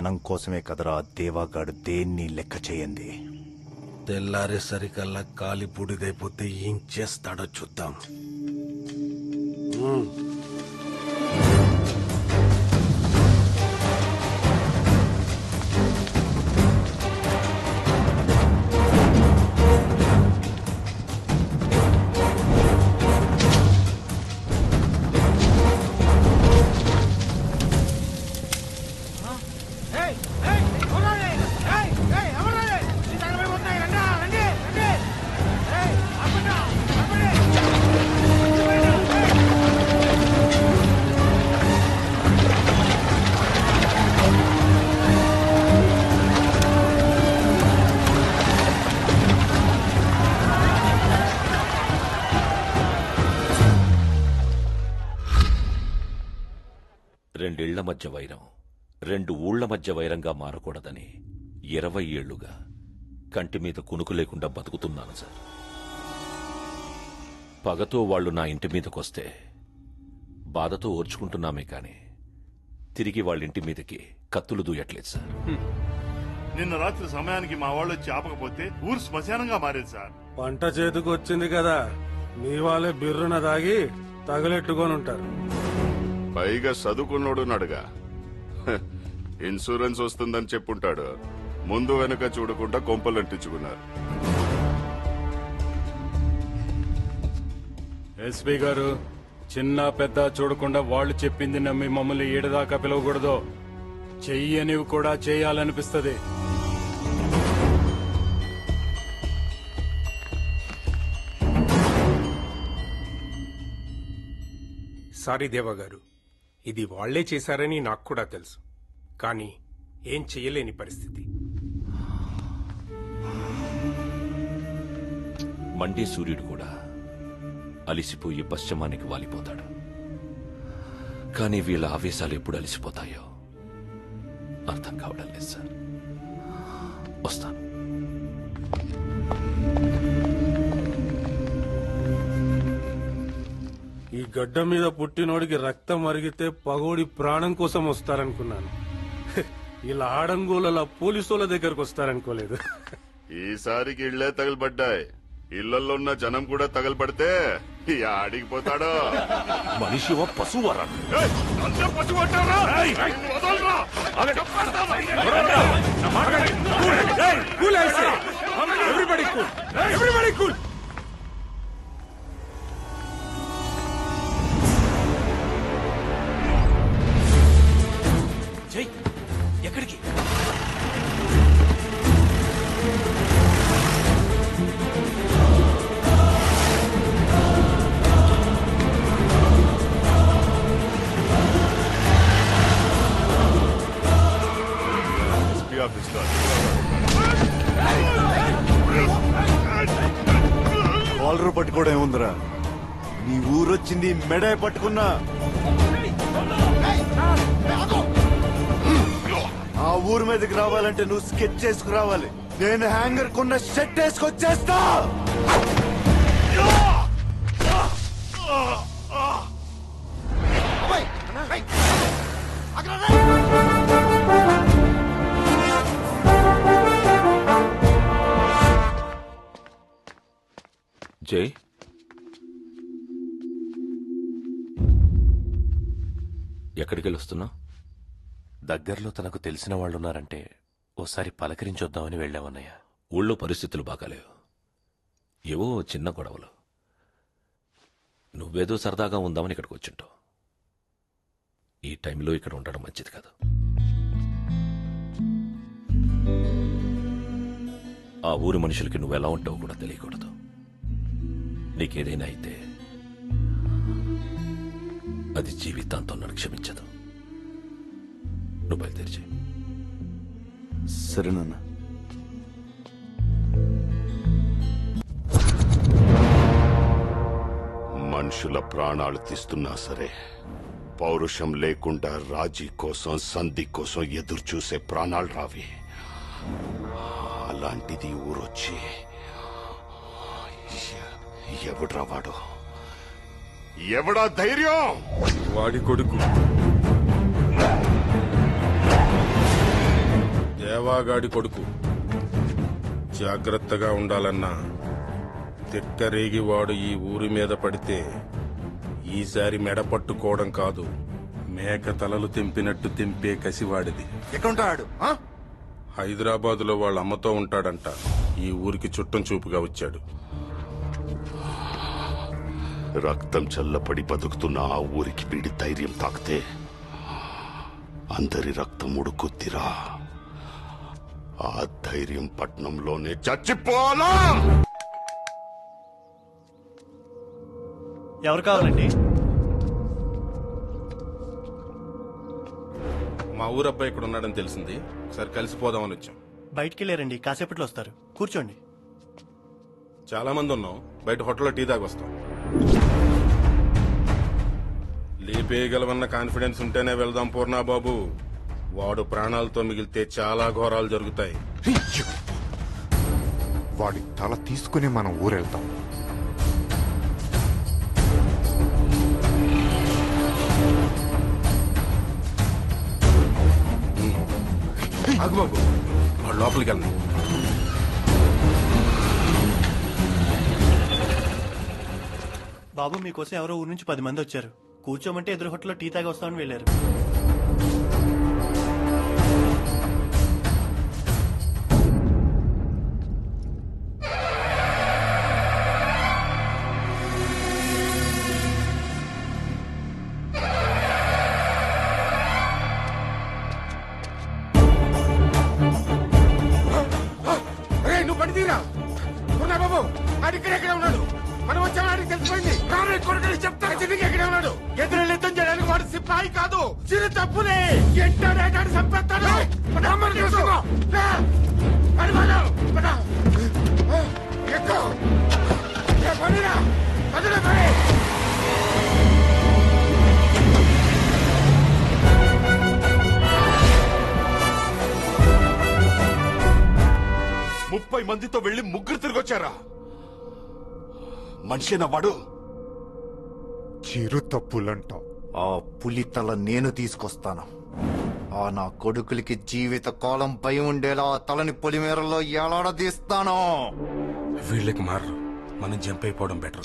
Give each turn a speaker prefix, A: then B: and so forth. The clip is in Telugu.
A: జనం కోసమే కదరా దేవాగాడు దేన్ని లెక్క చేయండి.
B: తెల్లారేసరికల్లా కాలి బూడిదైపోతే ఏం చేస్తాడో చూద్దాం.
C: రెండిళ్ల మధ్య వైరం 2 ఊళ్ల మధ్య వైరంగా మారకూడదని 20 ఏళ్లుగా కంటి మీద కునుకు లేకుండా బతుకుతున్నాను సార్. పగతో వాళ్లు నా ఇంటి మీదకొస్తే బాధతో ఓర్చుకుంటున్నామే కాని తిరిగి వాళ్ళింటి మీదకి కత్తులు దూయట్లేదు సార్.
D: నిన్న రాత్రి సమయానికి మా వాళ్ళు వచ్చి ఆపకపోతే ఊరు శ్మశానంగా మారేది సార్.
B: పంట చేతికి వచ్చింది కదా, మీ వాళ్ళే బిర్రున దాగి తగలెట్టుకొని ఉంటారు.
E: పైగా చదువుకున్నోడున్నాడుగా, ఇన్సూరెన్స్ వస్తుందని చెప్పుంటాడు. ముందు వెనక చూడకుండా కొంపలంటించుకున్నారు.
F: ఎస్పీ గారు, చిన్న పెద్ద చూడకుండా వాళ్ళు చెప్పింది నమ్మి మమ్మల్ని ఏడదాకా పిలవకూడదు. చెయ్యనివి కూడా చేయాలనిపిస్తుంది.
G: సారీ దేవా గారు, ఇది వాళ్లే చేశారని నాకు కూడా తెలుసు. కానీ ఏం చెయ్యలేని పరిస్థితి.
C: మండే సూర్యుడు కూడా అలిసిపోయి పశ్చిమానికి వాలిపోతాడు. కానీ వీళ్ళ ఆవేశాలు ఎప్పుడు అలిసిపోతాయో అర్థం కావడం లేదు సార్. వస్తాను.
B: ఈ గడ్డ మీద పుట్టినోడికి రక్తం మరిగితే పగోడి ప్రాణం కోసం వస్తారనుకున్నాను. ఇలా ఆడంగోల పోలీసుల దగ్గరకు వస్తారనుకోలేదు.
E: ఈసారికి ఇళ్లే తగలబడ్డాయి. ఇళ్లలో ఉన్న జనం కూడా తగలబడితే ఆడికి పోతాడో.
C: మనిషి పశువరా?
A: ఎక్కడికి? కాలరు పట్టుకోవడం ఏముందిరా? నీ ఊరొచ్చింది మెడే పట్టుకున్నా. ఆ ఊరు మీదకి రావాలంటే నువ్వు స్కెచ్ చేసుకురావాలి. నేను హ్యాంగర్ కొన్న షర్ట్ వేసుకొచ్చేస్తా.
C: జై, ఎక్కడికి వెళ్ళొస్తున్నావు?
H: దగ్గరలో తనకు తెలిసిన వాళ్ళున్నారంటే ఓసారి పలకరించొద్దామని వెళ్ళామన్నయ్య.
C: ఊళ్ళో పరిస్థితులు బాగాలేవు. ఏవో చిన్న గొడవలు. నువ్వేదో సరదాగా ఉందామని ఇక్కడికి వచ్చింటావు. ఈ టైంలో ఇక్కడ ఉండడం మంచిది కాదు. ఆ ఊరి మనుషులకి నువ్వెలా ఉంటావో కూడా తెలియకూడదు. నీకేదైనా అయితే అది జీవితాంతం నన్ను క్షమించదు. నువ్వు బయలుదేరి.
A: సరేనన్నా.
E: మనుషుల ప్రాణాలు తీస్తున్నా సరే, పౌరుషం లేకుండా రాజీ కోసం సంధి కోసం ఎదురు చూసే ప్రాణాలు రావి. అలాంటిది ఊరొచ్చి ఎవడ్రా వాడు? ఎవడా ధైర్యం?
G: వాడి కొడుకు
I: దేవాగాడి కొడుకు జాగ్రత్తగా ఉండాలన్నా తిక్కరేగి వాడు ఈ ఊరి మీద పడితే ఈసారి మెడ పట్టుకోవడం కాదు, మేక తలలు తెంపినట్టు తెంపే కసివాడిది.
A: ఎక్కడుంటాడు?
I: హైదరాబాదులో వాళ్ళ అమ్మతో ఉంటాడంట. ఈ ఊరికి చుట్టం చూపుగా వచ్చాడు.
E: రక్తం చల్లపడి బతుకుతున్న ఆ ఊరికి వీడి ధైర్యం తాకితే అందరి రక్తం ఉడుకుద్దిరా. ఆ ధైర్యం పట్నంలోనే చచ్చిపోలా.
J: ఎవరు కావాలండి?
I: మా ఊరబ్బాయి ఇక్కడ ఉన్నాడని తెలిసింది. ఒకసారి కలిసిపోదామని వచ్చాం.
J: బయటికి వెళ్ళారండి, కాసేపట్లో వస్తారు. కూర్చోండి.
I: చాలా మంది ఉన్నాం. బయట హోటల్లో టీ తాగి వస్తాం. లేపేయగలవన్న కాన్ఫిడెన్స్ ఉంటేనే వెళ్దాం పూర్ణాబాబు. వాడు ప్రాణాలతో మిగిలితే చాలా ఘోరాలు జరుగుతాయి.
A: వాడి తల తీసుకుని మనం ఊరెళ్తాం.
I: ఆగుబాబు, వాడు లోపలికి వెళ్ళండి.
J: బాబు, మీకోసం ఎవరో ఊరు నుంచి 10 మంది వచ్చారు. కూర్చోమంటే ఎదురు హోటల్లో టీ తాగి వస్తామని వెళ్ళారు.
I: నువ్వు పడితీరా పూర్ణాబాబు. ఆడి ఇక్కడెక్కడ ఉన్నాడు? మనం వచ్చామని ఆడికి తెలిసిపోయింది. చెప్తాను ఎక్కడే ఉన్నాడు. ఎదురు యుద్ధం చేయడానికి వాడు సిపాయి కాదు, చిరు తప్పులే. ఎంటాడు చంపేస్తాడు.
E: ముప్పై మందితో వెళ్లి ముగ్గురు తిరిగొచ్చారా? మనిషిన వాడు?
A: చిరు తప్పులంట. ఆ పులి తల నేను తీసుకొస్తాను. ఆ నా కొడుకులకి జీవిత కాలం భయం ఉండేలా ఆ తలని పొలిమేరలో ఎలాడదీస్తాను.
I: వీళ్ళకి మారు, మనం జంప్ అయిపోవడం బెటర్.